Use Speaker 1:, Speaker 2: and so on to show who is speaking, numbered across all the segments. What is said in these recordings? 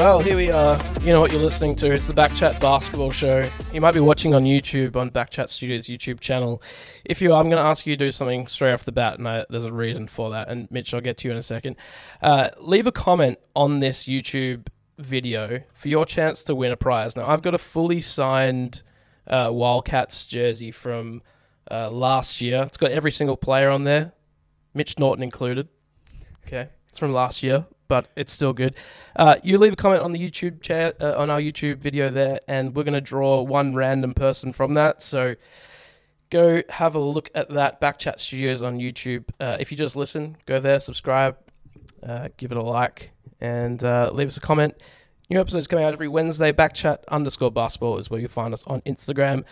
Speaker 1: Well, here we are. You know what you're listening to. It's the BackChat Basketball Show. You might be watching on YouTube, on BackChat Studios' YouTube channel. If you are, I'm going to ask you to do something straight off the bat, and there's a reason for that. And Mitch, I'll get to you in a second. Leave a comment on this YouTube video for your chance to win a prize. Now, I've got a fully signed Wildcats jersey from last year. It's got every single player on there, Mitch Norton included. Okay, it's from last year, but it's still good. You leave a comment on the YouTube chat, on our YouTube video there, and we're going to draw one random person from that. So go have a look at that. BackChat Studios on YouTube. If you just listen, go there, subscribe, give it a like, and leave us a comment. New episodes coming out every Wednesday. BackChat_basketball is where you find us on Instagram.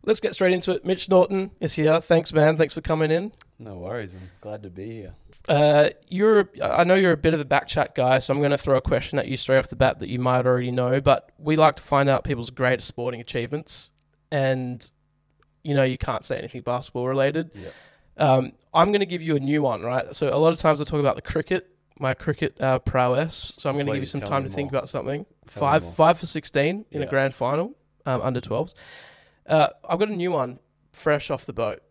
Speaker 1: Let's get straight into it. Mitch Norton is here. Thanks, man. Thanks for coming in.
Speaker 2: No worries. I'm glad to be here.
Speaker 1: I know you're a bit of a BackChat guy, so I'm going to throw a question at you straight off the bat that you might already know, but we like to find out people's greatest sporting achievements, and you can't say anything basketball related.
Speaker 2: Yep.
Speaker 1: I'm going to give you a new one, right? So a lot of times I talk about my cricket prowess, so I'm going to give you some time to think about something. 5 for 16 in a grand final, under 12s. I've got a new one, fresh off the boat,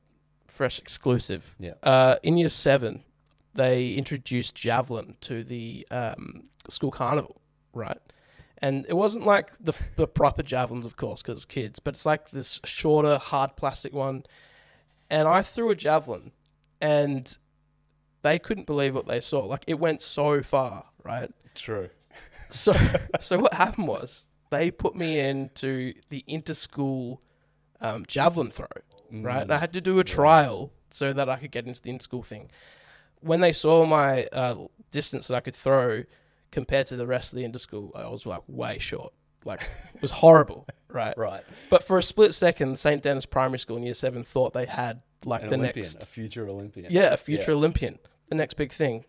Speaker 1: fresh exclusive.
Speaker 2: Yeah.
Speaker 1: In year 7, they introduced javelin to the school carnival, right? And it wasn't like the proper javelins, of course, because it's kids, but it's like this shorter, hard plastic one. And I threw a javelin, and they couldn't believe what they saw. Like, it went so far, right?
Speaker 2: True.
Speaker 1: So what happened was they put me into the inter-school javelin throw, right? And I had to do a trial so that I could get into the inter-school thing. When they saw my distance that I could throw compared to the rest of the inter-school, I was like way short. Like, it was horrible, right?
Speaker 2: Right.
Speaker 1: But for a split second, St. Dennis Primary School in year 7 thought they had like
Speaker 2: A future Olympian.
Speaker 1: Yeah, a future Olympian. The next big thing.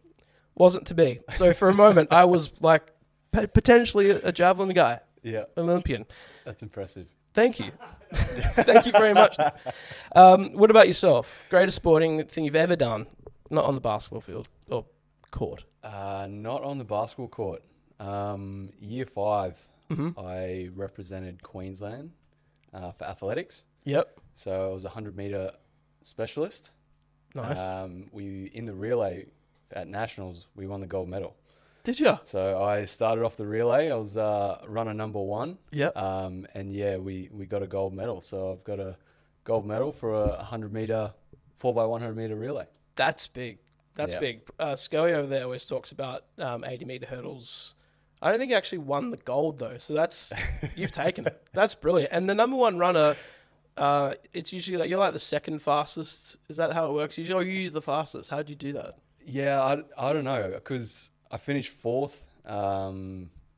Speaker 1: Wasn't to be. So for a moment, I was like potentially a javelin guy.
Speaker 2: Yeah.
Speaker 1: Olympian.
Speaker 2: That's impressive.
Speaker 1: Thank you. Thank you very much. What about yourself? Greatest sporting thing you've ever done? Not on the basketball field or court.
Speaker 2: Not on the basketball court. Year 5, I represented Queensland for athletics.
Speaker 1: Yep.
Speaker 2: So I was a 100-meter specialist.
Speaker 1: Nice.
Speaker 2: In the relay at nationals, we won the gold medal.
Speaker 1: Did you?
Speaker 2: So I started off the relay. I was runner number 1.
Speaker 1: Yep.
Speaker 2: And yeah, we got a gold medal. So I've got a gold medal for a 100-meter, 4x100-meter relay.
Speaker 1: That's big. That's big. Scully over there always talks about 80-meter hurdles. I don't think he actually won the gold, though. So you've taken it. That's brilliant. And the number 1 runner, it's usually like you're like the second fastest. Is that how it works? Usually, are you the fastest? How did you do that?
Speaker 2: Yeah, I don't know, because I finished 4th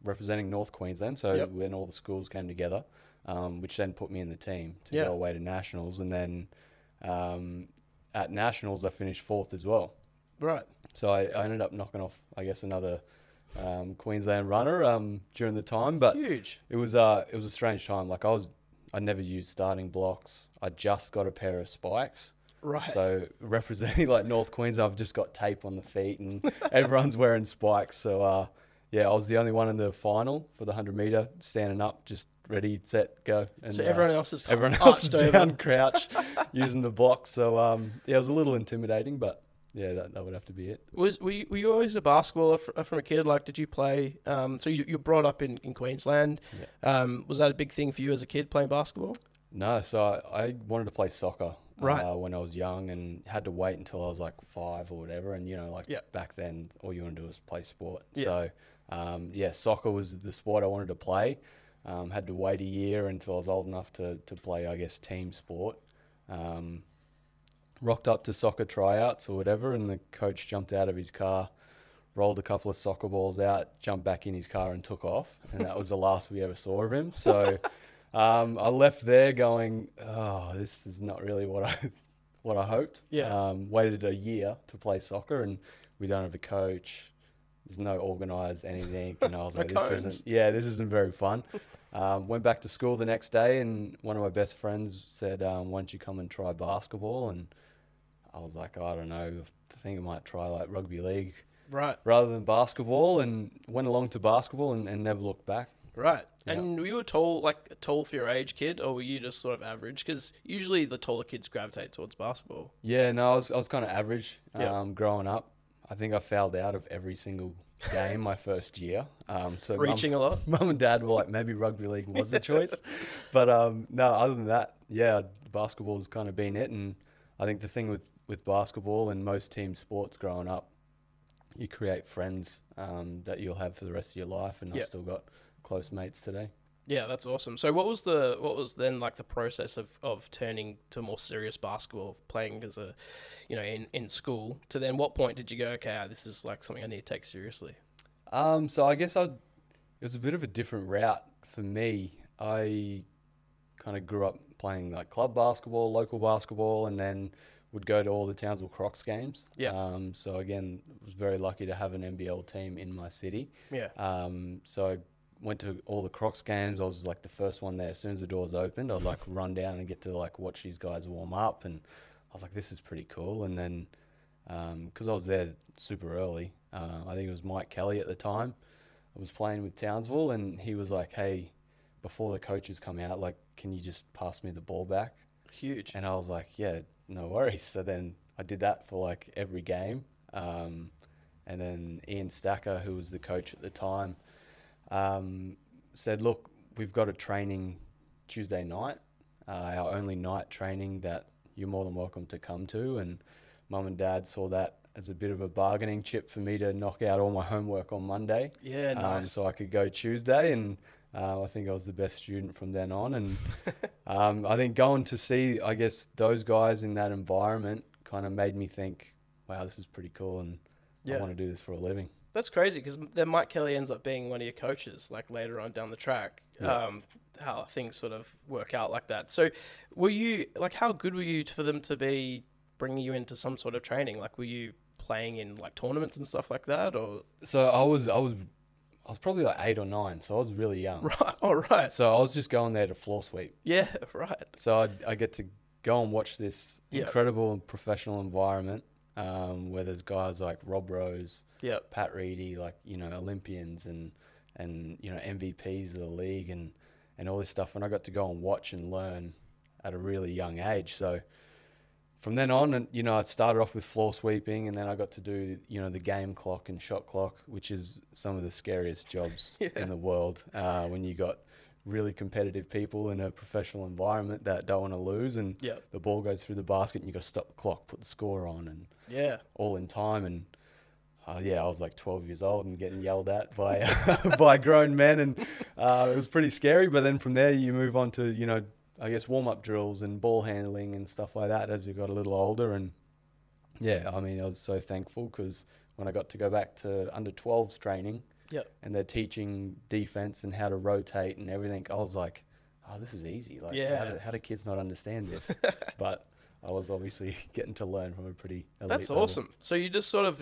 Speaker 2: representing North Queensland. So when all the schools came together, which then put me in the team to go away to nationals. And then at nationals, I finished 4th as well.
Speaker 1: Right.
Speaker 2: So I ended up knocking off, I guess, another Queensland runner during the time. But
Speaker 1: huge.
Speaker 2: It was a strange time. Like I never used starting blocks. I just got a pair of spikes.
Speaker 1: Right.
Speaker 2: So representing like North Queensland, I've just got tape on the feet and everyone's wearing spikes. So I was the only one in the final for the 100-meter, standing up, just ready, set, go. And
Speaker 1: so everyone else is
Speaker 2: down, crouch, using the blocks. So it was a little intimidating, but yeah, that would have to be it.
Speaker 1: Were you always a basketballer from a kid? Like, did you play? So you're brought up in Queensland. Yeah. Was that a big thing for you as a kid, playing basketball?
Speaker 2: No, so I wanted to play soccer.
Speaker 1: Right.
Speaker 2: When I was young, and had to wait until I was like 5 or whatever. And back then, all you want to do was play sport. Yeah. So soccer was the sport I wanted to play. Had to wait a year until I was old enough to play, I guess, team sport. Rocked up to soccer tryouts or whatever, and the coach jumped out of his car, rolled a couple of soccer balls out, jumped back in his car and took off. And that was the last we ever saw of him. So I left there going, oh, this is not really what I hoped.
Speaker 1: Yeah.
Speaker 2: Waited a year to play soccer, and we don't have a coach. There's no organised anything. And I was like, this isn't very fun. Went back to school the next day, and one of my best friends said, why don't you come and try basketball? And I was like, I don't know, I think I might try like rugby league.
Speaker 1: Right.
Speaker 2: rather than basketball, and went along to basketball and never looked back.
Speaker 1: Right.
Speaker 2: Yeah.
Speaker 1: And were you tall for your age kid, or were you just sort of average? Because usually the taller kids gravitate towards basketball.
Speaker 2: Yeah, no, I was kind of average
Speaker 1: Yeah.
Speaker 2: growing up. I think I fouled out of every single game my first year. So
Speaker 1: Reaching a lot.
Speaker 2: mum and dad were like, maybe rugby league was the choice. But no, other than that, yeah, basketball's kind of been it. And I think the thing with basketball and most team sports growing up, you create friends that you'll have for the rest of your life. And I've still got close mates today.
Speaker 1: Yeah, that's awesome. So what was then like the process of turning to more serious basketball, playing as a, in school, to then what point did you go, okay, this is like something I need to take seriously?
Speaker 2: So I guess it was a bit of a different route for me. I kind of grew up playing like club basketball, local basketball, and then would go to all the Townsville Crocs games.
Speaker 1: Yeah.
Speaker 2: So again, was very lucky to have an NBL team in my city.
Speaker 1: Yeah.
Speaker 2: So I went to all the Crocs games. I was like the first one there. As soon as the doors opened, I'd like run down and get to like watch these guys warm up. And I was like, this is pretty cool. And then, because I was there super early, I think it was Mike Kelly at the time. I was playing with Townsville and he was like, hey, before the coaches come out, like, can you just pass me the ball back?
Speaker 1: Huge.
Speaker 2: And I was like, yeah, no worries. So then I did that for like every game. And then Ian Stacker, who was the coach at the time, said, look, we've got a training Tuesday night, our only night training that you're more than welcome to come to. And mum and dad saw that as a bit of a bargaining chip for me to knock out all my homework on Monday.
Speaker 1: Yeah, nice.
Speaker 2: So I could go Tuesday, and I think I was the best student from then on. And I think going to see, I guess, those guys in that environment kind of made me think, wow, this is pretty cool, and I want to do this for a living.
Speaker 1: That's crazy, because then Mike Kelly ends up being one of your coaches, like later on down the track.
Speaker 2: Yeah.
Speaker 1: How things sort of work out like that. So, were you like, how good were you for them to be bringing you into some sort of training? Like, were you playing in like tournaments and stuff like that, or?
Speaker 2: So I was probably like 8 or 9, so I was really young.
Speaker 1: Right. All right.
Speaker 2: So I was just going there to floor sweep.
Speaker 1: Yeah. Right.
Speaker 2: So I get to go and watch this incredible and professional environment where there's guys like Rob Rose, Pat Reedy, like, Olympians and MVPs of the league and all this stuff. And I got to go and watch and learn at a really young age. So from then on, and I started off with floor sweeping, and then I got to do the game clock and shot clock, which is some of the scariest jobs in the world when you got really competitive people in a professional environment that don't want to lose, and the ball goes through the basket and you got to stop the clock, put the score on, and all in time. And I was like 12 years old and getting yelled at by by grown men, and it was pretty scary. But then from there you move on to I guess warm-up drills and ball handling and stuff like that as you got a little older. And I was so thankful, because when I got to go back to under 12s training, and they're teaching defense and how to rotate and everything, I was like, oh, this is easy. Like, how do kids not understand this? But I was obviously getting to learn from a pretty elite
Speaker 1: That's
Speaker 2: level.
Speaker 1: awesome. So you just sort of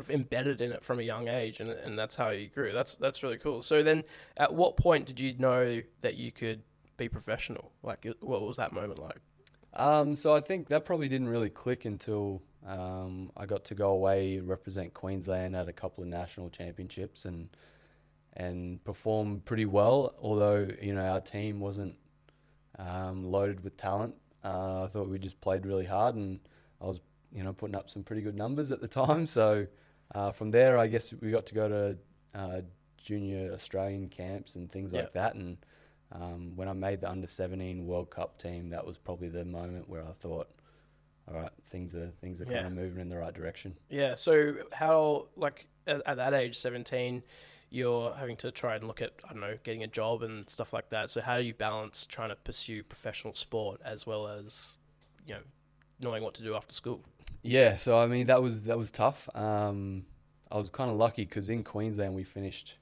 Speaker 1: embedded in it from a young age, and that's how you grew. That's really cool. So then at what point did you know that you could be professional? Like, what was that moment like?
Speaker 2: So I think that probably didn't really click until I got to go away, represent Queensland at a couple of national championships, and perform pretty well. Although our team wasn't loaded with talent, I thought we just played really hard, and I was putting up some pretty good numbers at the time. So from there, I guess we got to go to junior Australian camps and things like that, and when I made the under-17 World Cup team, that was probably the moment where I thought, all right, things are kind of moving in the right direction.
Speaker 1: Yeah. So how, like, at that age, 17, you're having to try and look at, I don't know, getting a job and stuff like that. So how do you balance trying to pursue professional sport as well as, knowing what to do after school?
Speaker 2: Yeah. So I mean, that was tough. I was kind of lucky, because in Queensland we finished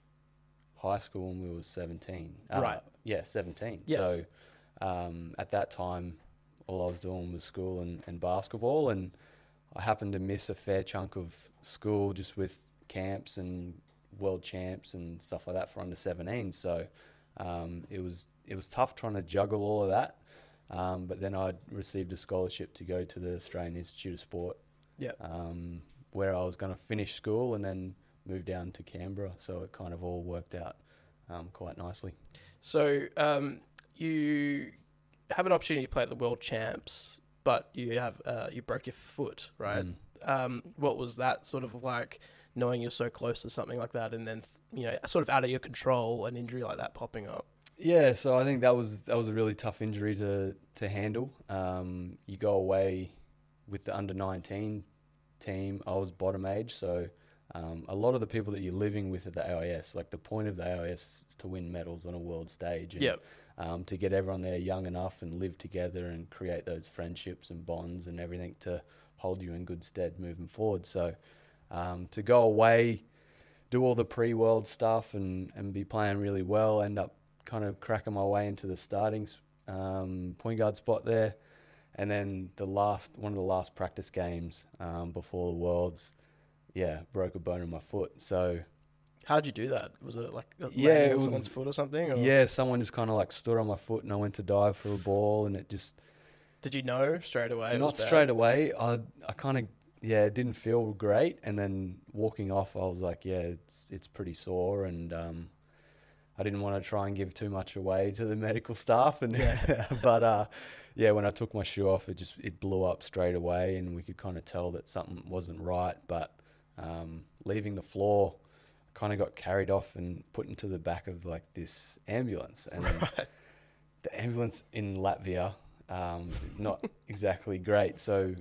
Speaker 2: high school when we were 17.
Speaker 1: Right.
Speaker 2: 17.
Speaker 1: Yes.
Speaker 2: So at that time, all I was doing was school and basketball, and I happened to miss a fair chunk of school just with camps and world champs and stuff like that for under 17. So it was tough trying to juggle all of that. But then I received a scholarship to go to the Australian Institute of Sport. where I was going to finish school and then move down to Canberra. So it kind of all worked out quite nicely.
Speaker 1: So you have an opportunity to play at the World Champs, but you broke your foot, right? What was that sort of like, knowing you're so close to something like that, and then sort of out of your control, an injury like that popping up?
Speaker 2: Yeah, so I think that was a really tough injury to handle. You go away with the under-19 team. I was bottom age, so a lot of the people that you're living with at the AIS, like the point of the AIS is to win medals on a world stage. And, to get everyone there young enough and live together and create those friendships and bonds and everything to hold you in good stead moving forward. So to go away, do all the pre-world stuff and be playing really well, end up kind of cracking my way into the starting point guard spot there. And then one of the last practice games before the Worlds, broke a bone in my foot. So
Speaker 1: how'd you do that? Was it like
Speaker 2: it was
Speaker 1: someone's foot or something? Or?
Speaker 2: Yeah, someone just kind of like stood on my foot and I went to dive for a ball and it just...
Speaker 1: Did you know straight away?
Speaker 2: Not straight away. I kind of, it didn't feel great. And then walking off, I was like, it's pretty sore. And I didn't want to try and give too much away to the medical staff. And but when I took my shoe off, it blew up straight away and we could kind of tell that something wasn't right. But leaving the floor, kind of got carried off and put into the back of like this ambulance. And the ambulance in Latvia, not exactly great. So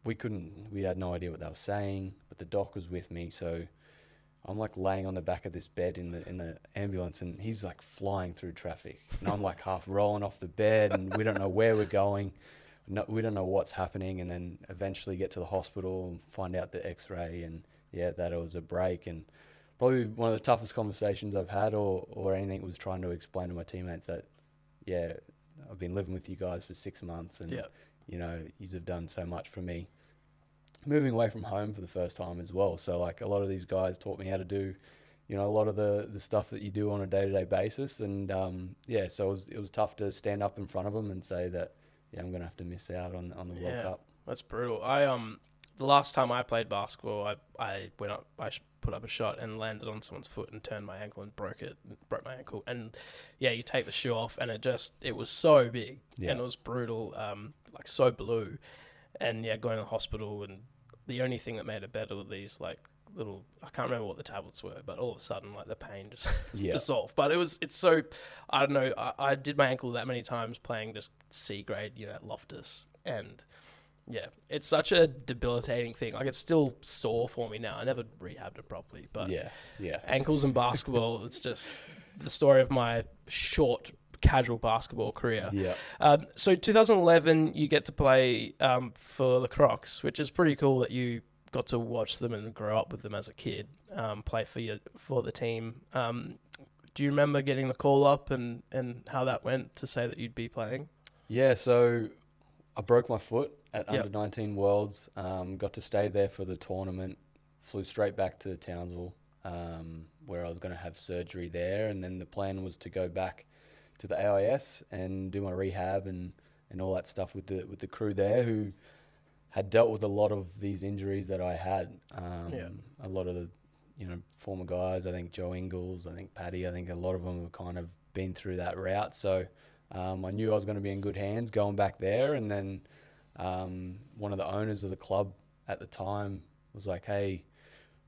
Speaker 2: we had no idea what they were saying, but the doc was with me. So I'm like laying on the back of this bed in the ambulance and he's like flying through traffic and I'm like half rolling off the bed and we don't know where we're going. We don't know what's happening, and then eventually get to the hospital and find out the x-ray and that it was a break. And probably one of the toughest conversations I've had or anything was trying to explain to my teammates that, I've been living with you guys for 6 months and, you have done so much for me. Moving away from home for the first time as well. So like a lot of these guys taught me how to do, a lot of the stuff that you do on a day-to-day basis. And so it was tough to stand up in front of them and say that, I'm going to have to miss out on the World Cup.
Speaker 1: That's brutal. The last time I played basketball, I went up, I put up a shot and landed on someone's foot and turned my ankle and broke my ankle. And you take the shoe off and it was so big and it was brutal, like so blue. And going to the hospital, and the only thing that made it better were these like little, I can't remember what the tablets were, but all of a sudden like the pain just dissolved. But it's so, I don't know, I did my ankle that many times playing just C grade, at Loftus, and it's such a debilitating thing. Like it's still sore for me now. I never rehabbed it properly, but ankles and basketball, it's just the story of my short casual basketball career. So 2011 you get to play for the Crocs, which is pretty cool that you got to watch them and grow up with them as a kid, play for the team. Do you remember getting the call up and how that went to say that you'd be playing? So I broke my foot at under-19 Worlds, got to stay there for the tournament, flew straight back to Townsville, where I was going to have surgery there, and then the plan was to go back to the AIS and do my rehab and all that stuff with the crew there, who had dealt with a lot of these injuries that I had. A lot of the former guys, I think Joe Ingles, I think Paddy, I think a lot of them have kind of been through that route. So I knew I was going to be in good hands going back there. And then one of the owners of the club at the time was like, hey,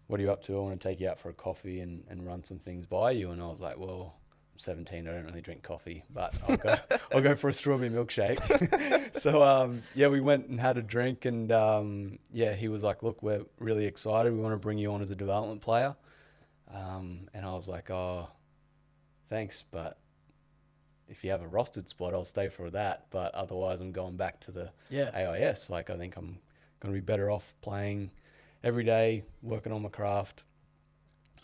Speaker 1: what are you up to? I want to take you out for a coffee and run some things by you. And I was like, well, 17, I don't really drink coffee, but I'll go for a strawberry milkshake. So we went and had a drink, and he was like, look, we're really excited, we want to bring you on as a development player. And I was like, oh, thanks, but if you have a rostered spot, I'll stay for that, but otherwise I'm going back to the AIS. Like, I think I'm going to be better off playing every day, working on my craft.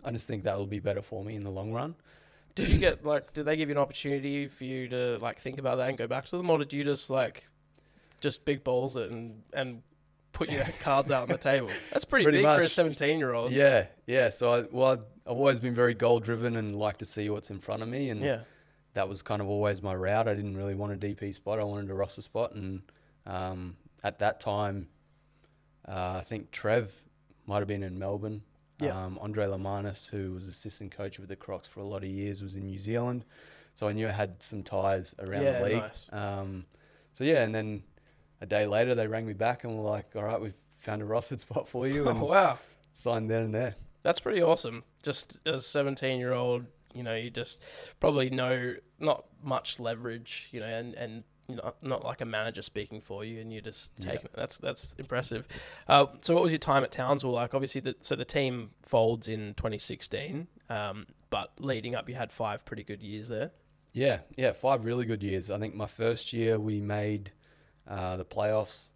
Speaker 1: I just think that will be better for me in the long run. Did you get did they give you an opportunity for you to think about that and go back to them, or did you just big balls it and put your cards out on the table? That's pretty big much for a 17-year-old.
Speaker 2: Yeah. So I've always been very goal driven and like to see what's in front of me, and that was kind of always my route. I didn't really want a DP spot. I wanted a roster spot, and at that time, I think Trev might have been in Melbourne.
Speaker 1: Yeah.
Speaker 2: Andre Lamanis, who was assistant coach with the Crocs for a lot of years, was in New Zealand. So I knew I had some ties around the league.
Speaker 1: Nice.
Speaker 2: So yeah, and then a day later they rang me back and were like, all right, we've found a rostered spot for you. And
Speaker 1: Oh, wow.
Speaker 2: signed then and there.
Speaker 1: That's pretty awesome. Just as a 17-year-old, you know, you just probably know not much leverage, you know, and you know, not like a manager speaking for you, and you just taking it. That's impressive. So what was your time at Townsville like? Obviously, the team folds in 2016, but leading up, you had 5 pretty good years there.
Speaker 2: Yeah, 5 really good years. I think my first year we made the playoffs.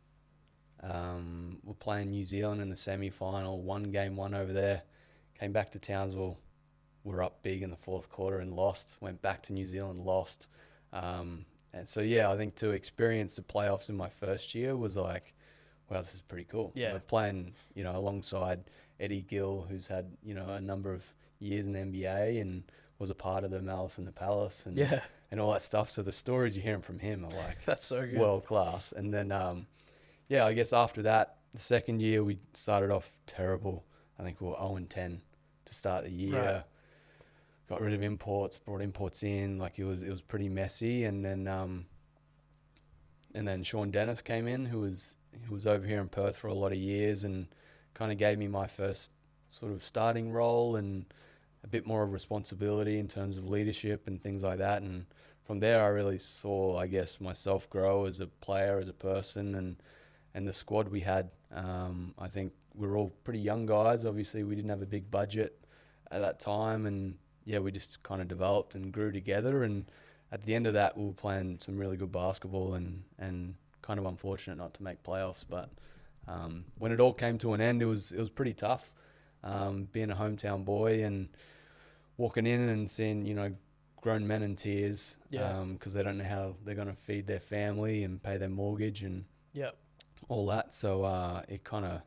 Speaker 2: We're playing New Zealand in the semi-final, won game 1 over there, came back to Townsville, were up big in the fourth quarter and lost, went back to New Zealand, lost. And so, yeah, I think to experience the playoffs in my first year was like, wow, this is pretty cool.
Speaker 1: Yeah.
Speaker 2: We're playing, you know, alongside Eddie Gill, who's had, you know, a number of years in the NBA and was a part of the Mallis and the Palace and all that stuff. So the stories you're hearing from him are like
Speaker 1: That's so good.
Speaker 2: world class. And then, I guess after that, the second year we started off terrible. I think we were 0-10 to start the year.
Speaker 1: Right.
Speaker 2: Got rid of imports, brought imports in. Like it was pretty messy. And then Sean Dennis came in, who was over here in Perth for a lot of years, and kind of gave me my first sort of starting role and a bit more of responsibility in terms of leadership and things like that. And from there, I really saw, I guess, myself grow as a player, as a person, and the squad we had. I think we were all pretty young guys. Obviously, we didn't have a big budget at that time, and yeah, we just kind of developed and grew together. And at the end of that, we were playing some really good basketball and kind of unfortunate not to make playoffs. But when it all came to an end, it was pretty tough. Being a hometown boy and walking in and seeing, you know, grown men in tears because they don't know how they're going to feed their family and pay their mortgage and all that. So it kind of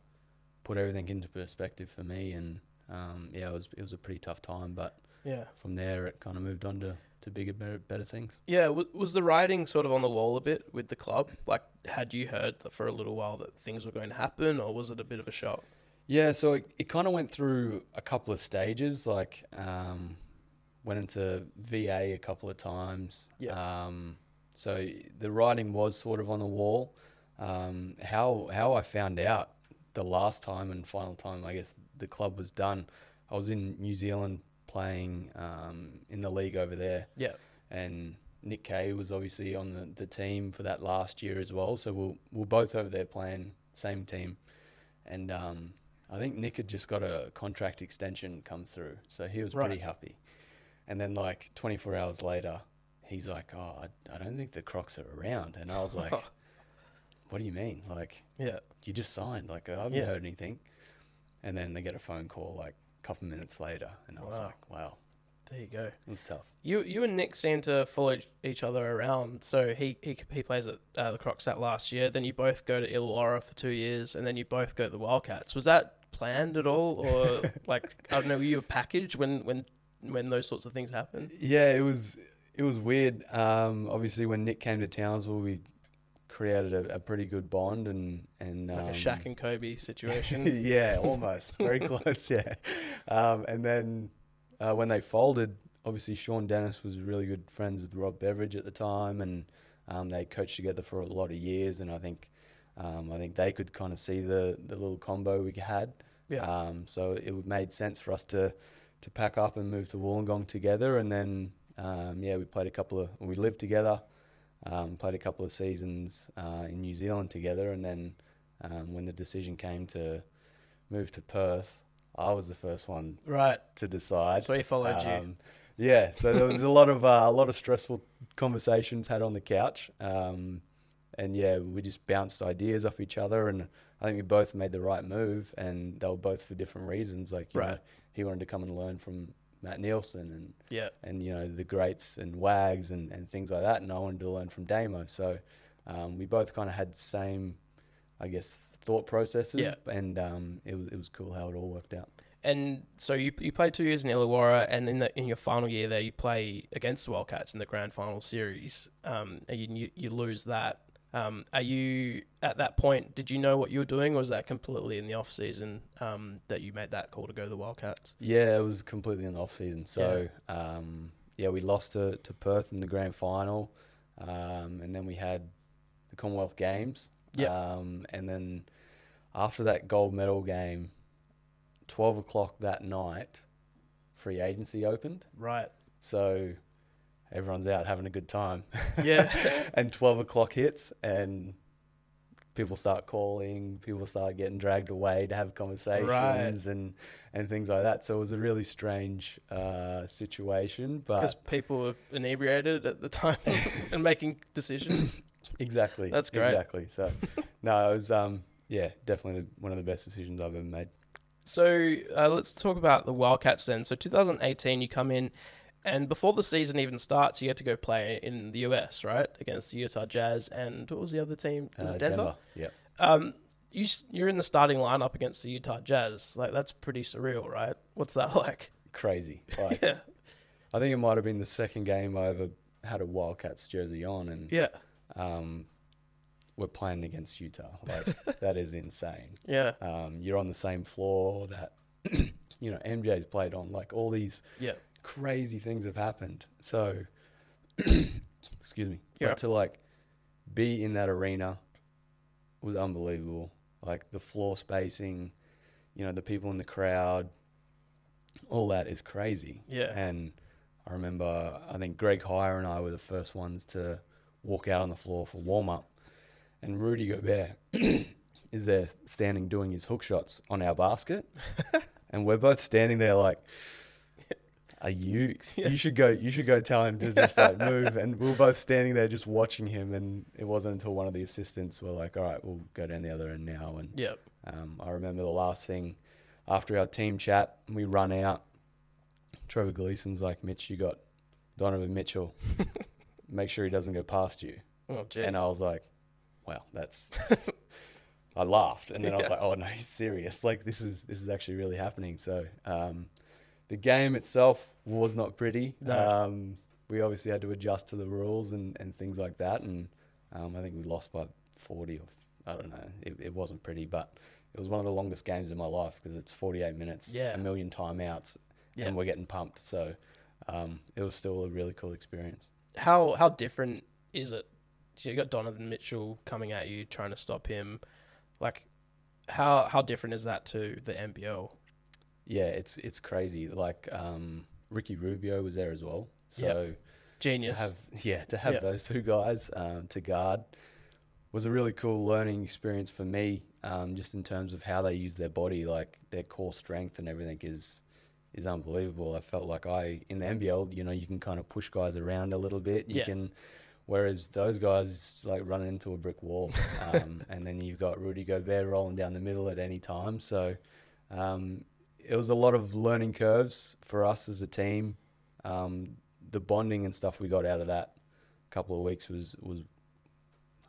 Speaker 2: put everything into perspective for me. And it was a pretty tough time. But from there, it kind of moved on to bigger, better things. Yeah,
Speaker 1: was the writing sort of on the wall a bit with the club? Like, had you heard for a little while that things were going to happen, or was it a bit of a shock?
Speaker 2: Yeah, so it kind of went through a couple of stages. Like, went into VA a couple of times. So the writing was sort of on the wall. How I found out the last time and final time, I guess, the club was done, I was in New Zealand playing in the league over there. And Nick Kay was obviously on the team for that last year as well. So we're both over there playing same team. And I think Nick had just got a contract extension come through. So he was pretty happy. And then like 24 hours later, he's like, oh, I don't think the Crocs are around. And I was like, what do you mean? Like, you just signed. Like, I haven't heard anything. And then they get a phone call like a couple minutes later. And I was like, wow.
Speaker 1: There you go.
Speaker 2: It was tough.
Speaker 1: You and Nick seem to follow each other around. So he plays at the Crocs that last year. Then you both go to Illawarra for 2 years. And then you both go to the Wildcats. Was that planned at all? Or like, I don't know, were you a package when those sorts of things happen?
Speaker 2: Yeah, it was weird. Obviously, when Nick came to Townsville, we created a pretty good bond and
Speaker 1: like a Shaq and Kobe situation.
Speaker 2: Yeah, almost very close. Yeah, and then when they folded, obviously Sean Dennis was really good friends with Rob Beveridge at the time, and they coached together for a lot of years. And I think they could kind of see the little combo we had. So it made sense for us to pack up and move to Wollongong together. And then we played we lived together. Played a couple of seasons in New Zealand together, and then when the decision came to move to Perth, I was the first one to decide.
Speaker 1: So he followed you.
Speaker 2: Yeah, so there was a lot of stressful conversations had on the couch, and we just bounced ideas off each other, and I think we both made the right move, and they were both for different reasons. Like, you know, he wanted to come and learn from Matt Nielsen and you know, the greats and Wags and things like that, and I wanted to learn from Damo. So we both kind of had the same, I guess, thought processes, and it was cool how it all worked out.
Speaker 1: And so you played 2 years in Illawarra, and in your final year there, you play against the Wildcats in the grand final series, and you lose that. Are you at that point? Did you know what you were doing, or was that completely in the off season that you made that call to go to the Wildcats?
Speaker 2: Yeah, it was completely in the off season. So we lost to Perth in the grand final, and then we had the Commonwealth Games.
Speaker 1: Yeah.
Speaker 2: And then after that gold medal game, 12 o'clock that night, free agency opened.
Speaker 1: Right.
Speaker 2: So everyone's out having a good time.
Speaker 1: Yeah.
Speaker 2: And 12 o'clock hits and people start calling, people start getting dragged away to have conversations and things like that. So it was a really strange situation.
Speaker 1: Because people were inebriated at the time and making decisions.
Speaker 2: Exactly.
Speaker 1: That's great.
Speaker 2: Exactly. So, no, it was, definitely one of the best decisions I've ever made.
Speaker 1: So let's talk about the Wildcats then. So 2018, you come in, and before the season even starts, you get to go play in the US, right? Against the Utah Jazz. And what was the other team? Was it Denver?
Speaker 2: Yeah.
Speaker 1: You're in the starting lineup against the Utah Jazz. Like, that's pretty surreal, right? What's that like?
Speaker 2: Crazy. Like,
Speaker 1: Yeah.
Speaker 2: I think it might have been the second game I ever had a Wildcats jersey on. And
Speaker 1: Yeah.
Speaker 2: we're playing against Utah. Like, that is insane.
Speaker 1: Yeah.
Speaker 2: You're on the same floor that, MJ's played on. Like, all these crazy things have happened. So, excuse me.
Speaker 1: Yeah.
Speaker 2: But to, like, be in that arena was unbelievable. Like, the floor spacing, the people in the crowd, all that is crazy.
Speaker 1: Yeah.
Speaker 2: And I remember, I think Greg Heyer and I were the first ones to walk out on the floor for warm-up. And Rudy Gobert is there standing doing his hook shots on our basket. And we're both standing there like, you should go tell him to just like move. And we were both standing there just watching him. And it wasn't until one of the assistants were like, all right, we'll go down the other end now. And I remember the last thing after our team chat, we run out. Trevor Gleeson's like, Mitch, you got Donovan Mitchell. Make sure he doesn't go past you.
Speaker 1: Oh, gee.
Speaker 2: And I was like, wow, that's... I laughed. And then I was like, oh, no, he's serious. Like, this is actually really happening. So the game itself was not pretty.
Speaker 1: No.
Speaker 2: We obviously had to adjust to the rules and things like that. And I think we lost by 40 or... I don't know. It wasn't pretty, but it was one of the longest games in my life because it's 48 minutes, a million timeouts, and we're getting pumped. So it was still a really cool experience.
Speaker 1: How different is it? So you got Donovan Mitchell coming at you, trying to stop him. Like, how different is that to the NBL?
Speaker 2: Yeah, it's crazy. Like, Ricky Rubio was there as well. So
Speaker 1: genius.
Speaker 2: To have those two guys to guard was a really cool learning experience for me. Just in terms of how they use their body, like their core strength and everything is unbelievable. I felt like in the NBL, you can kind of push guys around a little bit. You can. Whereas those guys, it's like running into a brick wall. And then you've got Rudy Gobert rolling down the middle at any time. So it was a lot of learning curves for us as a team. The bonding and stuff we got out of that couple of weeks was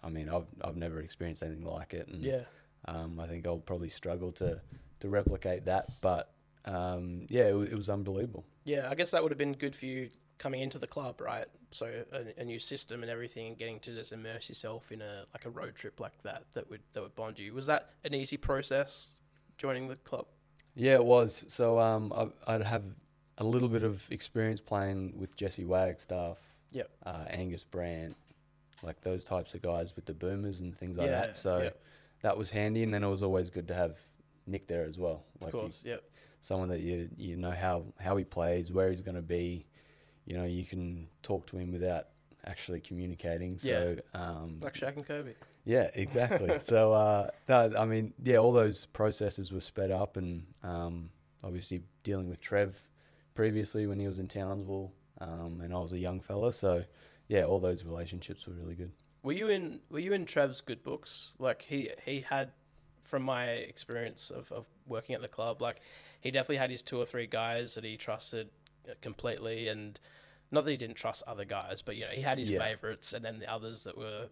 Speaker 2: I mean, I've never experienced anything like it. And I think I'll probably struggle to replicate that. But it was unbelievable. Yeah,
Speaker 1: I guess that would have been good for you coming into the club, right? So a new system and everything, and getting to just immerse yourself in a road trip like that would bond you. Was that an easy process joining the club?
Speaker 2: Yeah, it was. So I'd have a little bit of experience playing with Jesse Wagstaff, Angus Brandt, like those types of guys with the boomers and things like that. So that was handy, and then it was always good to have Nick there as well. Like,
Speaker 1: of course,
Speaker 2: someone that you know how he plays, where he's going to be. You can talk to him without actually communicating. So
Speaker 1: like Shaq and Kobe.
Speaker 2: Yeah, exactly. So all those processes were sped up, and obviously dealing with Trev previously when he was in Townsville, and I was a young fella. So all those relationships were really good. Were you
Speaker 1: in Trev's good books? Like he had, from my experience of working at the club, like he definitely had his 2 or 3 guys that he trusted completely, and not that he didn't trust other guys, but he had his favorites, and then the others that were,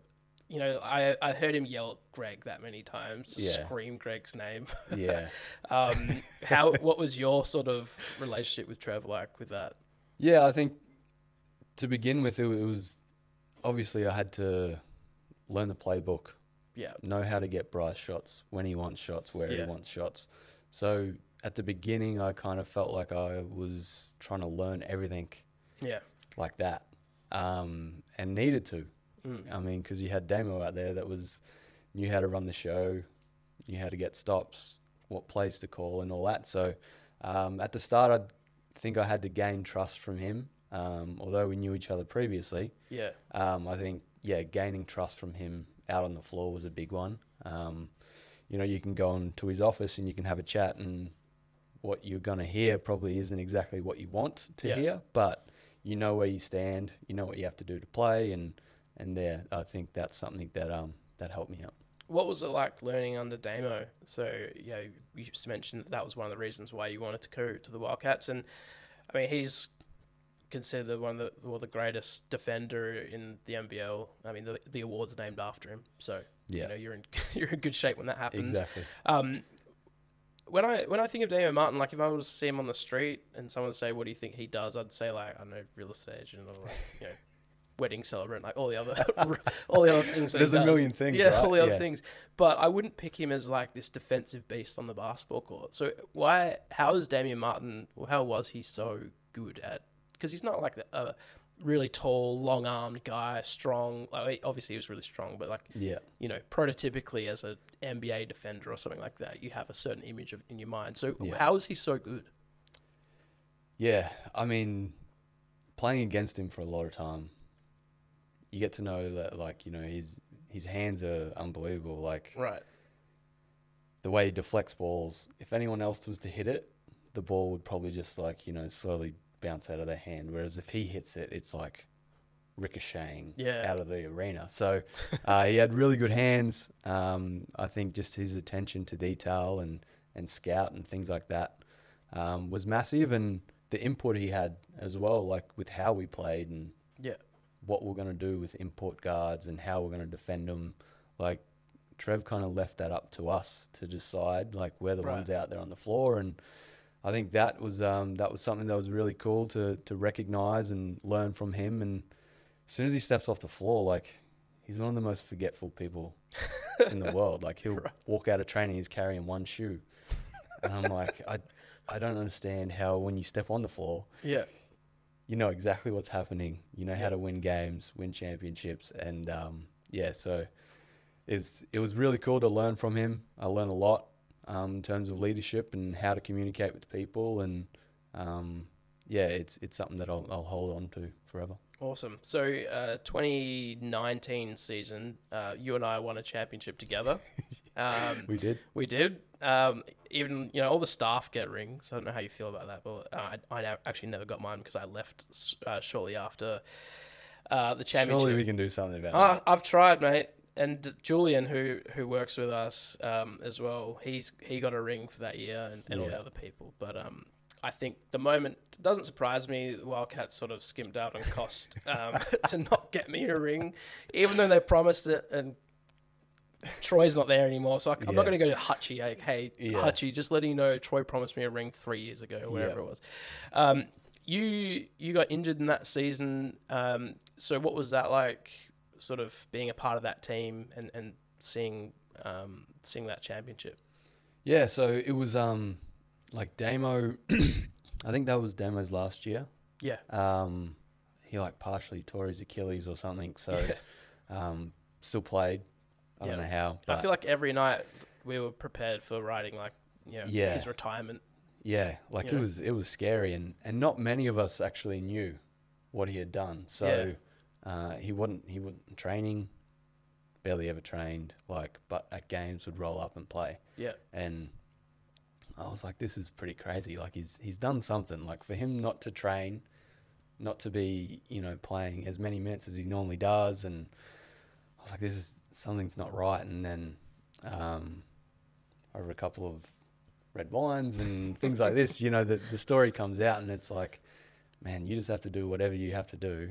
Speaker 1: I heard him yell at Greg that many times, scream Greg's name.
Speaker 2: Yeah.
Speaker 1: What was your sort of relationship with Trev like with that?
Speaker 2: Yeah, I think to begin with, it was obviously I had to learn the playbook.
Speaker 1: Yeah.
Speaker 2: Know how to get Bryce shots when he wants shots, where he
Speaker 1: Yeah.
Speaker 2: wants shots. So at the beginning, I kind of felt like I was trying to learn everything
Speaker 1: Yeah.
Speaker 2: like that, and needed to.
Speaker 1: Mm.
Speaker 2: I mean, because you had Damo out there that knew how to run the show, knew how to get stops, what plays to call, and all that. So at the start, I think I had to gain trust from him. Although we knew each other previously,
Speaker 1: Yeah.
Speaker 2: I think gaining trust from him out on the floor was a big one. You can go into his office and you can have a chat, and what you're going to hear probably isn't exactly what you want to hear, but you know where you stand, you know what you have to do to play, and there, I think that's something that helped me out.
Speaker 1: What was it like learning under Damo? So, you just mentioned that was one of the reasons why you wanted to go to the Wildcats. And, I mean, he's considered one of the greatest defender in the NBL. I mean, the award's named after him. So, you're in good shape when that happens.
Speaker 2: Exactly.
Speaker 1: When I think of Damian Martin, like if I was to see him on the street and someone would say, "What do you think he does?" I'd say like, I don't know, real estate agent or like, wedding celebrant, like all the other things.
Speaker 2: There's a million things, right?
Speaker 1: All the other things. But I wouldn't pick him as like this defensive beast on the basketball court. So how is Damian Martin? Or how was he so good at? Because he's not like a really tall, long-armed guy, strong. Like, obviously, he was really strong, but prototypically as an NBA defender or something like that, you have a certain image in your mind. So how is he so good?
Speaker 2: Yeah, I mean, playing against him for a lot of time, you get to know that, like, his hands are unbelievable. Like,
Speaker 1: right,
Speaker 2: the way he deflects balls. If anyone else was to hit it, the ball would probably just slowly bounce out of their hand. Whereas if he hits it, it's like ricocheting out of the arena. So he had really good hands. I think just his attention to detail and scout and things like that was massive, and the input he had as well, like with how we played and what we're going to do with import guards and how we're going to defend them. Like, Trev kind of left that up to us to decide, like, we're the ones out there on the floor. And I think that was something that was really cool to recognise and learn from him. And as soon as he steps off the floor, like, he's one of the most forgetful people in the world. Like, he'll walk out of training, he's carrying one shoe. And I'm like, I don't understand how when you step on the floor, you know exactly what's happening. You know how to win games, win championships. And, so it was really cool to learn from him. I learned a lot in terms of leadership and how to communicate with people. And, it's something that I'll hold on to forever.
Speaker 1: Awesome. So 2019 season, you and I won a championship together.
Speaker 2: We did.
Speaker 1: Even, all the staff get rings. I don't know how you feel about that, but I actually never got mine because I left shortly after the championship.
Speaker 2: Surely we can do something about that.
Speaker 1: I've tried, mate. And Julian, who works with us as well, he got a ring for that year, and all the other people. But I think the moment, it doesn't surprise me, the Wildcats sort of skimped out on cost to not get me a ring, even though they promised it, and Troy's not there anymore. So I'm not going to go to Hutchie, like, hey, Hutchie, just letting you know, Troy promised me a ring 3 years ago, or whatever it was. You got injured in that season. So what was that like, sort of being a part of that team and seeing that championship?
Speaker 2: Yeah, so it was like Damo. I think that was Damo's last year. Yeah. He partially tore his Achilles or something, so still played. I don't know how.
Speaker 1: I feel like every night we were prepared for writing his retirement.
Speaker 2: Yeah, it was scary, and not many of us actually knew what he had done. So he wasn't training, barely ever trained, but at games would roll up and play. Yeah. And I was like, this is pretty crazy. Like, he's done something. Like, for him not to train, not to be, playing as many minutes as he normally does, and I was like, something's not right. And then over a couple of red wines and things like this, the story comes out, and it's like, man, you just have to do whatever you have to do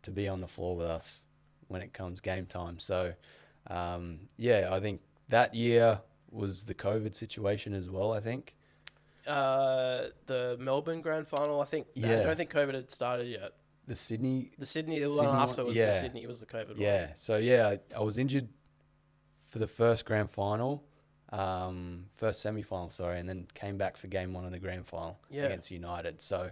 Speaker 2: to be on the floor with us when it comes game time. So, I think that year was the COVID situation as well, I think.
Speaker 1: The Melbourne Grand Final, I think. I don't think COVID had started yet.
Speaker 2: the Sydney.
Speaker 1: The Sydney, the one
Speaker 2: Sydney
Speaker 1: after
Speaker 2: one?
Speaker 1: was
Speaker 2: Yeah.
Speaker 1: the Sydney, it was the COVID one.
Speaker 2: Yeah. So yeah, I was injured for the first grand final, first semi-final, sorry, and then came back for game one of the grand final against United. So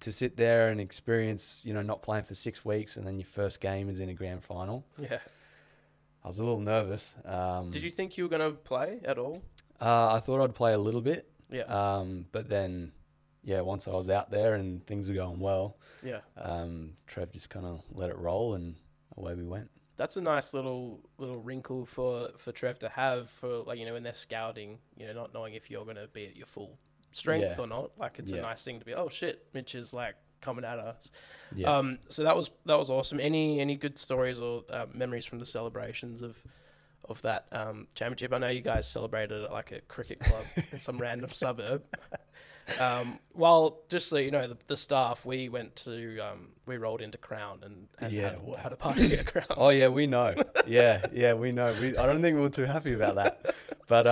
Speaker 2: to sit there and experience, not playing for 6 weeks and then your first game is in a grand final.
Speaker 1: Yeah.
Speaker 2: I was a little nervous.
Speaker 1: Did you think you were going to play at all?
Speaker 2: I thought I'd play a little bit.
Speaker 1: Yeah.
Speaker 2: But then, once I was out there and things were going well,
Speaker 1: Yeah.
Speaker 2: Trev just kind of let it roll and away we went.
Speaker 1: That's a nice little wrinkle for Trev to have for, like, when they're scouting, not knowing if you're going to be at your full strength or not. Like, it's a nice thing to be, oh shit, Mitch is like coming at us.
Speaker 2: Yeah.
Speaker 1: So that was awesome. Any good stories or memories from the celebrations of that championship? I know you guys celebrated at like a cricket club in some random suburb. Well, just so you know, the staff, we went to we rolled into Crown and had a party at Crown.
Speaker 2: Oh yeah, we know. Yeah, we know. I don't think we were too happy about that, but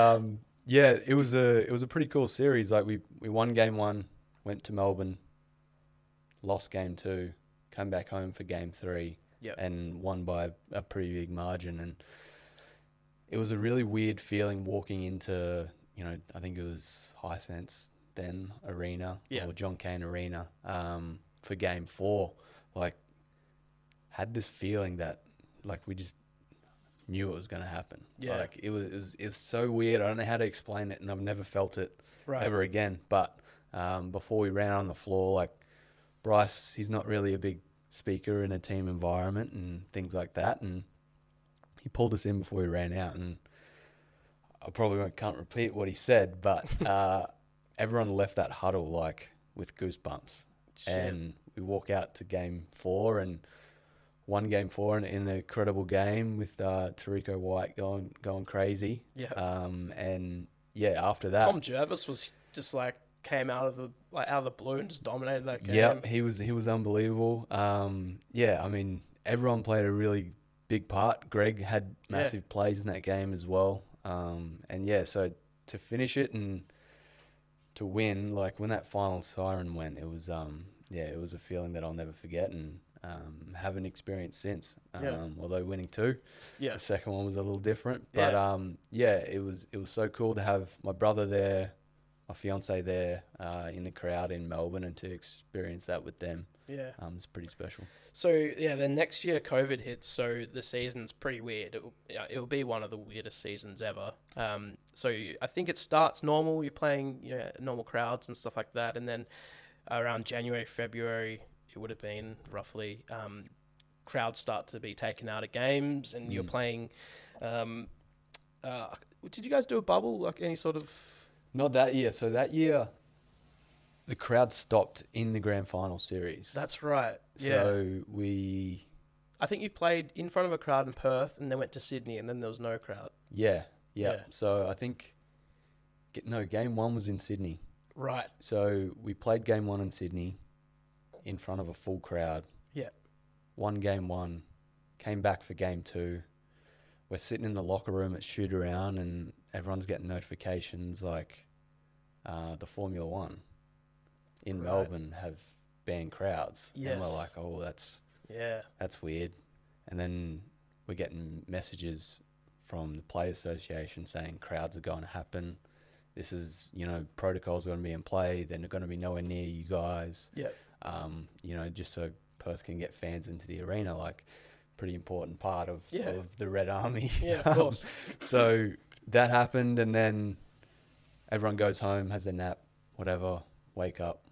Speaker 2: it was a pretty cool series. Like we won game 1, went to Melbourne, lost game 2, came back home for game 3, and won by a pretty big margin. And it was a really weird feeling walking into, I think it was Hisense then Arena or John Cain Arena for game 4. Like, had this feeling that like we just knew it was going to happen.
Speaker 1: Yeah.
Speaker 2: Like it was so weird. I don't know how to explain it, and I've never felt it ever again. But before we ran on the floor, like Bryce, he's not really a big speaker in a team environment and things like that, and he pulled us in before we ran out, and I probably can't repeat what he said, but everyone left that huddle like with goosebumps.
Speaker 1: Shit.
Speaker 2: And we walk out to game 4 and won game 4 in an incredible game with Tariko White going crazy.
Speaker 1: Yeah.
Speaker 2: And after that,
Speaker 1: Tom Jervis was just like came out of the blue and just dominated that game.
Speaker 2: Yeah, he was unbelievable. I mean, everyone played a really big part. Greg had massive plays in that game as well. So to finish it and to win, like when that final siren went, it was it was a feeling that I'll never forget and haven't experienced since. Although winning 2, the second one was a little different. But it was so cool to have my brother there, my fiance there in the crowd in Melbourne, and to experience that with them. Yeah, it's pretty special.
Speaker 1: So then next year COVID hits, so the season's pretty weird. It'll be one of the weirdest seasons ever. So I think it starts normal. You're playing normal crowds and stuff like that, and then around January, February, it would have been roughly, crowds start to be taken out of games, and you're playing. Did you guys do a bubble, like any sort of?
Speaker 2: Not that year. So that year, the crowd stopped in the grand final series.
Speaker 1: That's right.
Speaker 2: So
Speaker 1: I think you played in front of a crowd in Perth and then went to Sydney and then there was no crowd.
Speaker 2: Yeah. So I think, game 1 was in Sydney.
Speaker 1: Right.
Speaker 2: So we played game 1 in Sydney in front of a full crowd. Yeah. Won game 1, came back for game 2. We're sitting in the locker room at shoot around and everyone's getting notifications like the Formula 1 in Melbourne have banned crowds. Yes. And we're like, oh, that's weird. And then we're getting messages from the Player Association saying crowds are going to happen. This is, protocols are going to be in play. They're going to be nowhere near you guys. Yeah. Just so Perth can get fans into the arena, like pretty important part of the Red Army. Yeah, of course. So that happened, and then everyone goes home, has a nap, whatever, wake up,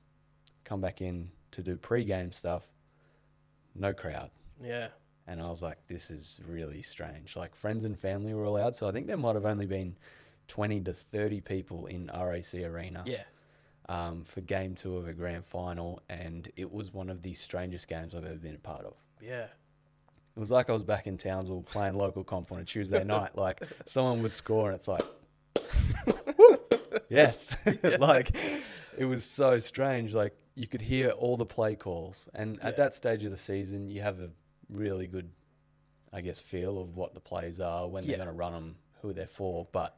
Speaker 2: come back in to do pre-game stuff, no crowd. Yeah. And I was like, this is really strange. Like, friends and family were allowed, so I think there might have only been 20 to 30 people in RAC Arena for game 2 of a grand final, and it was one of the strangest games I've ever been a part of. Yeah. It was like I was back in Townsville playing local comp on a Tuesday night. Like, someone would score and it's like, woo, yes. Like, it was so strange. Like, you could hear all the play calls. And at that stage of the season, you have a really good, I guess, feel of what the plays are, when they're going to run them, who they're for. But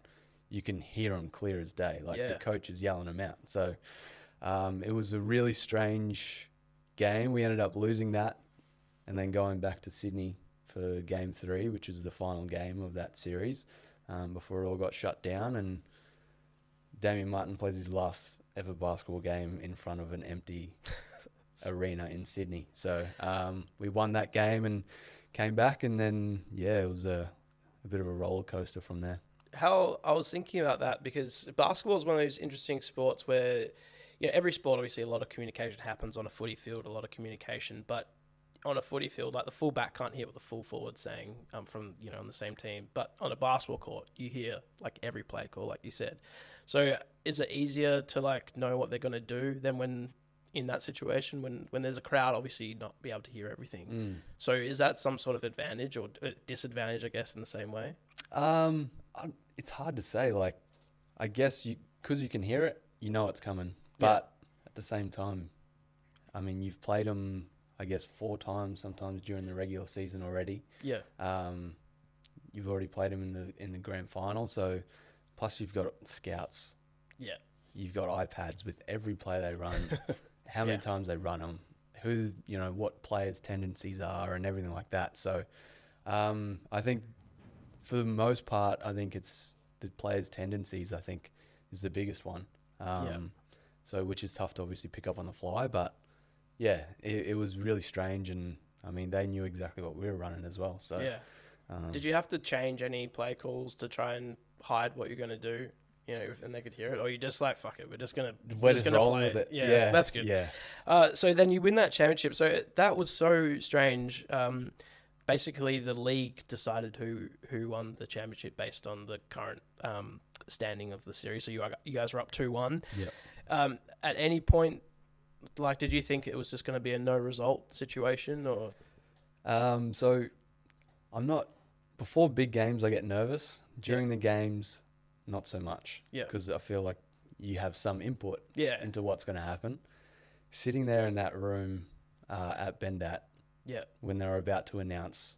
Speaker 2: you can hear them clear as day. Like, the coach is yelling them out. So it was a really strange game. We ended up losing that and then going back to Sydney for Game 3, which is the final game of that series, before it all got shut down. And Damian Martin plays his last ever basketball game in front of an empty arena in Sydney. So we won that game and came back, and then, it was a bit of a roller coaster from there.
Speaker 1: How I was thinking about that, because basketball is one of those interesting sports where, every sport, obviously, a lot of communication happens on a footy field, a lot of communication, but on a footy field, like the full back can't hear what the full forward's saying from, on the same team. But on a basketball court, you hear like every play call, like you said. So is it easier to like know what they're going to do than when in that situation, when there's a crowd, obviously you'd not be able to hear everything. So is that some sort of advantage or disadvantage, I guess, in the same way?
Speaker 2: It's hard to say. Like, I guess because you can hear it, it's coming. But at the same time, I mean, you've played them, I guess, 4 times sometimes during the regular season already. Yeah. You've already played them in the grand final. So plus you've got scouts. Yeah. You've got iPads with every play they run. How many times they run them, who, what players' tendencies are and everything like that. So I think for the most part, I think it's the players' tendencies, I think, is the biggest one. So which is tough to obviously pick up on the fly. But, it was really strange. And, I mean, they knew exactly what we were running as well. So did you have to change any play calls to try and hide what you're going to do? And they could hear it, or you just like, fuck it, we're just gonna roll
Speaker 1: play
Speaker 2: with it.
Speaker 1: Yeah, that's good. Yeah. So then you win that championship. So that was so strange. Basically, the league decided who won the championship based on the current standing of the series. So you guys were up 2-1. Yeah. At any point, like, did you think it was just going to be a no result situation, or?
Speaker 2: So I'm not. Before big games, I get nervous. During the games, not so much, because I feel like you have some input into what's going to happen. Sitting there in that room at Bendat, when they're about to announce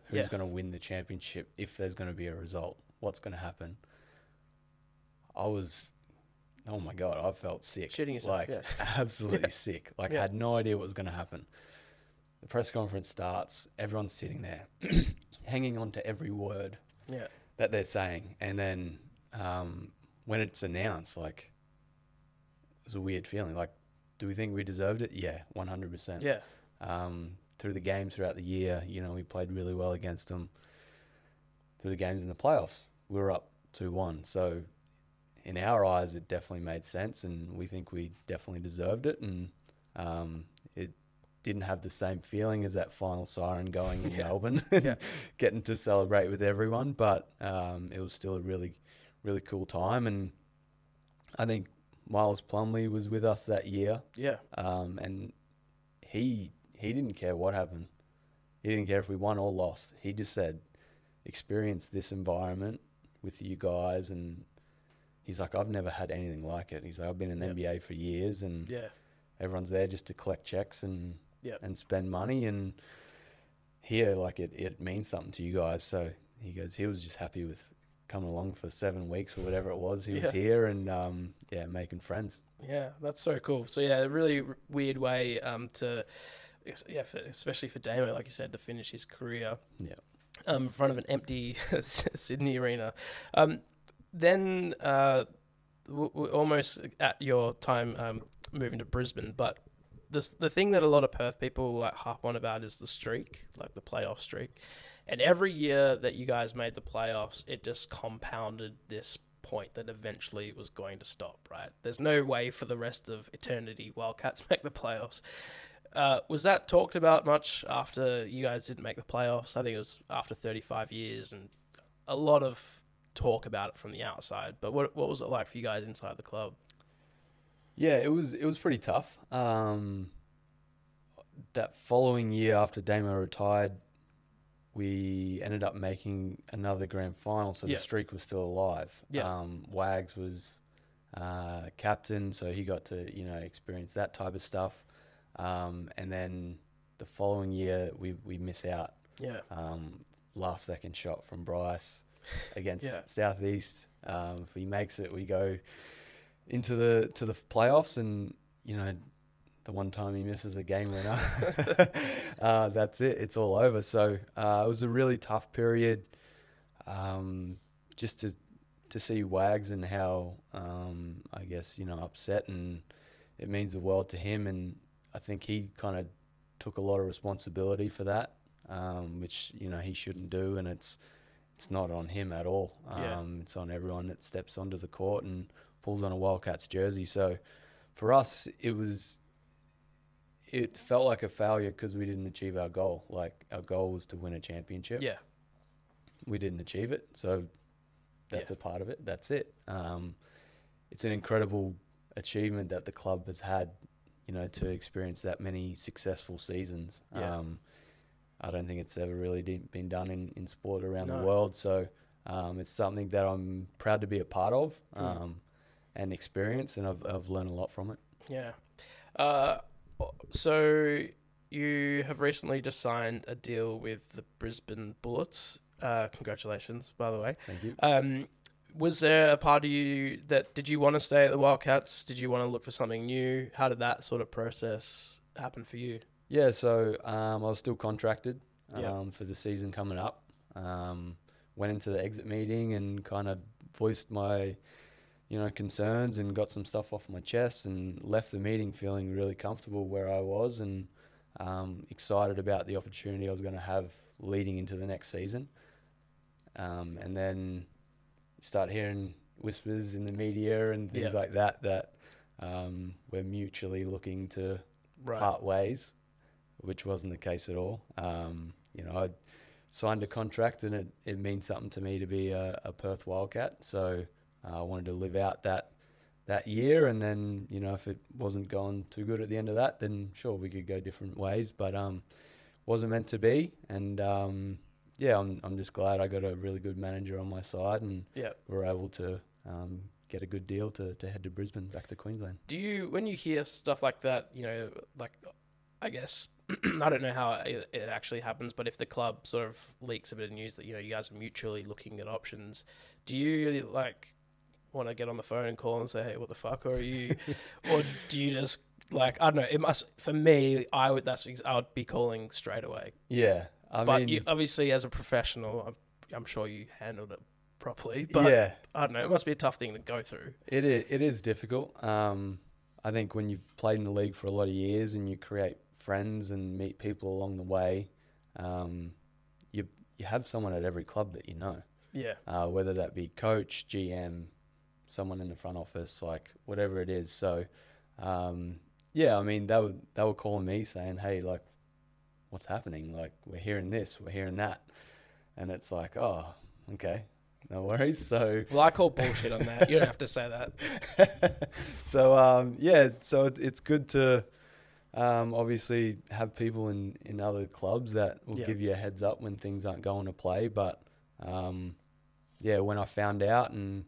Speaker 2: who's going to win the championship, if there's going to be a result, what's going to happen, I was, oh my God, I felt sick.
Speaker 1: Shitting yourself,
Speaker 2: absolutely sick. Like, I had no idea what was going to happen. The press conference starts, everyone's sitting there, hanging on to every word that they're saying. And then when it's announced, like, it was a weird feeling. Like, do we think we deserved it? Yeah, 100%. Yeah. Through the games throughout the year, we played really well against them. Through the games in the playoffs, we were up 2-1. So in our eyes, it definitely made sense, and we think we definitely deserved it. And it didn't have the same feeling as that final siren going in Melbourne, getting to celebrate with everyone. But it was still a really, really cool time. And I think Miles Plumlee was with us that year. Yeah. And he didn't care what happened. He didn't care if we won or lost. He just said, experience this environment with you guys. And he's like, I've never had anything like it. He's like, I've been in the NBA for years, and everyone's there just to collect checks and spend money. And here, like, it means something to you guys. So he goes, he was just happy with coming along for 7 weeks or whatever it was. He was here and, making friends. Yeah, that's so cool. So, a really weird way especially for Damo, like you said, to finish his career in front of an empty Sydney arena. Then we're almost at your time moving to Brisbane, but the thing that a lot of Perth people like harp on about is the streak, like the playoff streak. And every year that you guys made the playoffs, it just compounded this point that eventually it was going to stop, right? There's no way for the rest of eternity Wildcats make the playoffs. Was that talked about much after you guys didn't make the playoffs? I think it was after 35 years, and a lot of talk about it from the outside. But what was it like for you guys inside the club? Yeah, it was pretty tough. That following year after Damo retired, we ended up making another grand final, so the streak was still alive. Wags was captain, so he got to experience that type of stuff. And then the following year, we miss out. Last second shot from Bryce against Southeast. If he makes it, we go into the playoffs, and the one time he misses a game winner, that's it. It's all over. So it was a really tough period. Just to see Wags and how I guess upset, and it means the world to him. And I think he kind of took a lot of responsibility for that, which he shouldn't do, and it's not on him at all. It's on everyone that steps onto the court and pulls on a Wildcats jersey. So for us, it felt like a failure because we didn't achieve our goal. Like, our goal was to win a championship. Yeah. We didn't achieve it, so that's a part of it. That's it. It's an incredible achievement that the club has had, to experience that many successful seasons. I don't think it's ever really been done in sport around the world. So it's something that I'm proud to be a part of and experience, and I've learned a lot from it.
Speaker 1: Yeah. So you have recently just signed a deal with the Brisbane Bullets. Congratulations, by the way.
Speaker 2: Thank you.
Speaker 1: Was there a part of you did you want to stay at the Wildcats? Did you want to look for something new? How did that sort of process happen for you?
Speaker 2: Yeah, so I was still contracted for the season coming up. Went into the exit meeting and kind of voiced my concerns and got some stuff off my chest, and left the meeting feeling really comfortable where I was, and excited about the opportunity I was going to have leading into the next season. And then you start hearing whispers in the media and things like that we're mutually looking to part ways, which wasn't the case at all. I signed a contract, and it means something to me to be a Perth Wildcat. So I wanted to live out that year, and then if it wasn't going too good at the end of that, then sure, we could go different ways. But wasn't meant to be, and I'm just glad I got a really good manager on my side, and we're able to get a good deal to head to Brisbane, back to Queensland.
Speaker 1: Do you, when you hear stuff like that, I guess I don't know how it actually happens, but if the club sort of leaks a bit of news that you guys are mutually looking at options, do you want to get on the phone and call and say, hey, what the fuck, or or do you just I don't know? It must, for me, I would be calling straight away.
Speaker 2: Yeah,
Speaker 1: but you, obviously, as a professional, I'm sure you handled it properly. But I don't know. It must be a tough thing to go through.
Speaker 2: It is difficult. I think when you've played in the league for a lot of years and you create friends and meet people along the way, you have someone at every club that you know. Yeah. Whether that be coach, GM, someone in the front office, whatever it is. So, they were calling me saying, hey, what's happening? We're hearing this, we're hearing that. And it's oh, okay, no worries. So,
Speaker 1: well, I call bullshit on that. You don't have to say that.
Speaker 2: So, so it's good to obviously have people in other clubs that will give you a heads up when things aren't going to play. But, when I found out and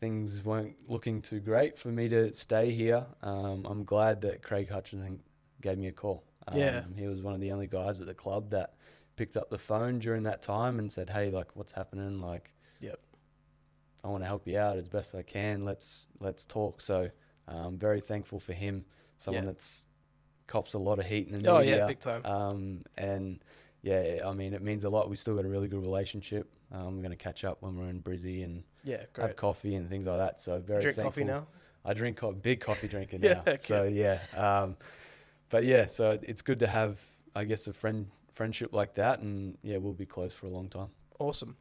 Speaker 2: things weren't looking too great for me to stay here, I'm glad that Craig Hutchinson gave me a call. He was one of the only guys at the club that picked up the phone during that time and said, hey, what's happening? I want to help you out as best I can. Let's talk. So I'm very thankful for him, someone that's cops a lot of heat in the media.
Speaker 1: Oh, yeah, big time.
Speaker 2: It means a lot. We still got a really good relationship. We're going to catch up when we're in Brizzy and have coffee and things like that. So very
Speaker 1: drink
Speaker 2: thankful.
Speaker 1: Coffee now?
Speaker 2: I drink big coffee drinker
Speaker 1: Yeah,
Speaker 2: now.
Speaker 1: okay.
Speaker 2: So so it's good to have, I guess, a friendship like that, and we'll be close for a long time.
Speaker 1: Awesome.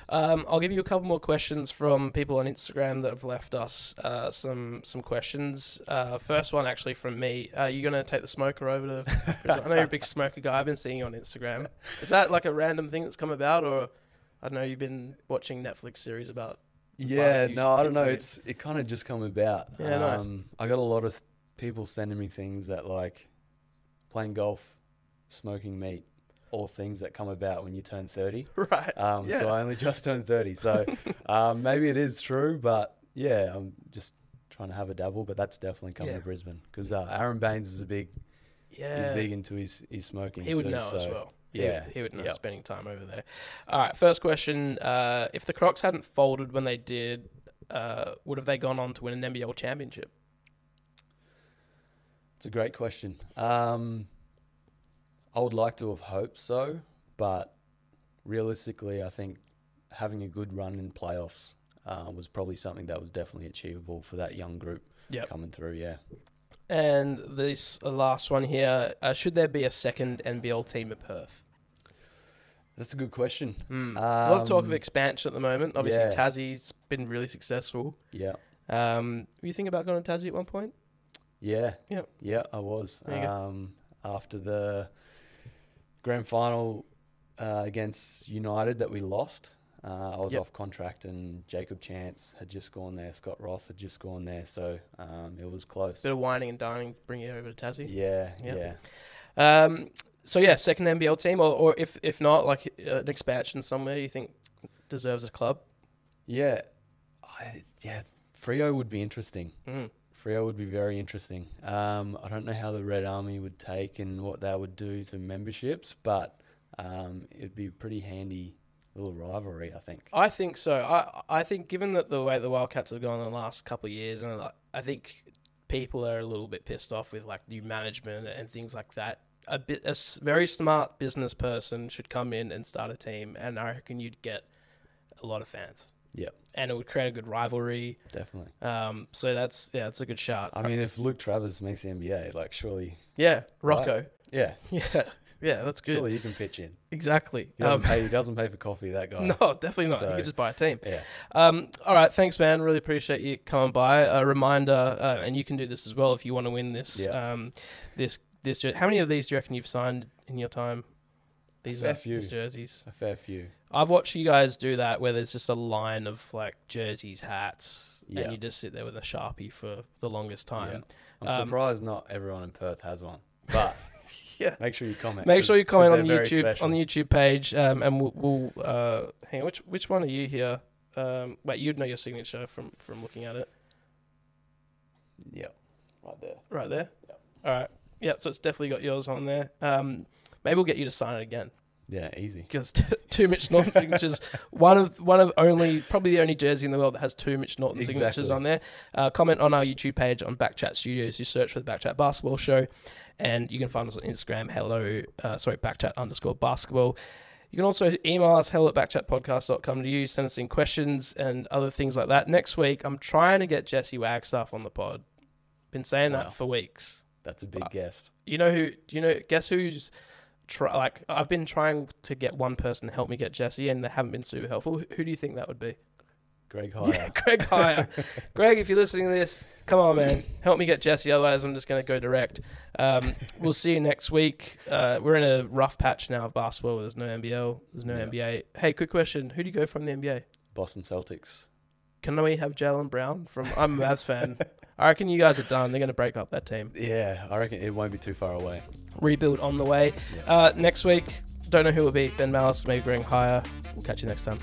Speaker 1: I'll give you a couple more questions from people on Instagram that have left us some questions. First one actually from me. Are you going to take the smoker over to Brisbane? I know you're a big smoker guy. I've been seeing you on Instagram. Is that a random thing that's come about, or I don't know, you've been watching Netflix series about
Speaker 2: I don't know. It kind of just come about.
Speaker 1: Yeah, nice.
Speaker 2: I got a lot of people sending me things that playing golf, smoking meat, all things that come about when you turn 30.
Speaker 1: Right.
Speaker 2: So I only just turned 30. So maybe it is true, but I'm just trying to have a dabble. But that's definitely coming to Brisbane because Aaron Baines is big into his smoking.
Speaker 1: He would
Speaker 2: too,
Speaker 1: know
Speaker 2: so.
Speaker 1: as well.
Speaker 2: Yeah,
Speaker 1: he would know spending time over there. All right, first question. If the Crocs hadn't folded when they did, would have they gone on to win an NBL championship?
Speaker 2: It's It's a great question. I would like to have hoped so, but realistically, I think having a good run in playoffs was probably something that was definitely achievable for that young group coming through, yeah.
Speaker 1: And this last one here, should there be a second NBL team at Perth?
Speaker 2: That's a good question.
Speaker 1: A lot of talk of expansion at the moment. Obviously,
Speaker 2: yeah.
Speaker 1: Tassie's been really successful.
Speaker 2: Yeah.
Speaker 1: Were you thinking about going to Tassie at one point?
Speaker 2: Yeah.
Speaker 1: Yep.
Speaker 2: Yeah, I was.
Speaker 1: There you go.
Speaker 2: After the grand final against United that we lost, I was off contract, and Jacob Chance had just gone there. Scott Roth had just gone there, so it was close.
Speaker 1: Bit of whining and dining, bring you over to Tassie.
Speaker 2: Yeah.
Speaker 1: So yeah, second NBL team, or if not, like an expansion somewhere you think deserves a club.
Speaker 2: Yeah, Freo would be interesting. Freo would be very interesting. I don't know how the Red Army would take and what that would do to memberships, but it'd be a pretty handy little rivalry, I think.
Speaker 1: I think so. I think given that the way the Wildcats have gone in the last couple of years, and I think people are a little bit pissed off with like new management and things like that. A very smart business person should come in and start a team, and I reckon you'd get a lot of fans.
Speaker 2: Yeah,
Speaker 1: and it would create a good rivalry.
Speaker 2: Definitely.
Speaker 1: So that's a good shout.
Speaker 2: I mean, if Luke Travers makes the NBA, like surely.
Speaker 1: Yeah, Rocco.
Speaker 2: Right? Yeah.
Speaker 1: Yeah, that's good.
Speaker 2: Surely you can pitch in.
Speaker 1: Exactly.
Speaker 2: He doesn't pay for coffee, that guy.
Speaker 1: No, definitely not.
Speaker 2: So,
Speaker 1: you could just buy a team.
Speaker 2: Yeah.
Speaker 1: All right, thanks, man. Really appreciate you coming by. A reminder, and you can do this as well if you want to win this.
Speaker 2: Yeah.
Speaker 1: This. How many of these do you reckon you've signed in your time? These jerseys.
Speaker 2: A fair few.
Speaker 1: I've watched you guys do that where there's just a line of like jerseys, hats, and you just sit there with a Sharpie for the longest time.
Speaker 2: Yeah. I'm surprised not everyone in Perth has one, but
Speaker 1: yeah,
Speaker 2: make sure you comment.
Speaker 1: Make sure you comment on the YouTube
Speaker 2: special.
Speaker 1: on the YouTube page, and we'll hang on. Which one are you here? Wait, you'd know your signature from looking at it.
Speaker 2: Yeah, right there.
Speaker 1: Right there.
Speaker 2: Yeah.
Speaker 1: All right. Yeah, so it's definitely got yours on there. Maybe we'll get you to sign it again.
Speaker 2: Yeah, easy.
Speaker 1: Because two Mitch Norton signatures, one of probably the only jersey in the world that has two Mitch Norton signatures on there. Comment on our YouTube page on BackChat Studios. You search for the BackChat Basketball Show, and you can find us on Instagram. BackChat_basketball. You can also email us hello@backchatpodcast.com. Send us in questions and other things like that. Next week, I'm trying to get Jesse Wagstaff on the pod. Been saying that for weeks.
Speaker 2: That's a big guest.
Speaker 1: You know who? Guess who's? I've been trying to get one person to help me get Jesse, and they haven't been super helpful. Who do you think that would be?
Speaker 2: Greg Hire.
Speaker 1: Yeah, Greg Hire. Greg, if you're listening to this, come on, man, help me get Jesse. Otherwise, I'm just going to go direct. We'll see you next week. We're in a rough patch now of basketball. There's no NBL. There's no NBA. Hey, quick question: who do you go from the NBA?
Speaker 2: Boston Celtics.
Speaker 1: Can we have Jalen Brown from? I'm a Mavs fan. I reckon you guys are done. They're going to break up that team.
Speaker 2: Yeah, I reckon it won't be too far away.
Speaker 1: Rebuild on the way.
Speaker 2: Yeah.
Speaker 1: Next week, don't know who it will be. Ben Mallis, maybe Greg Hire. We'll catch you next time.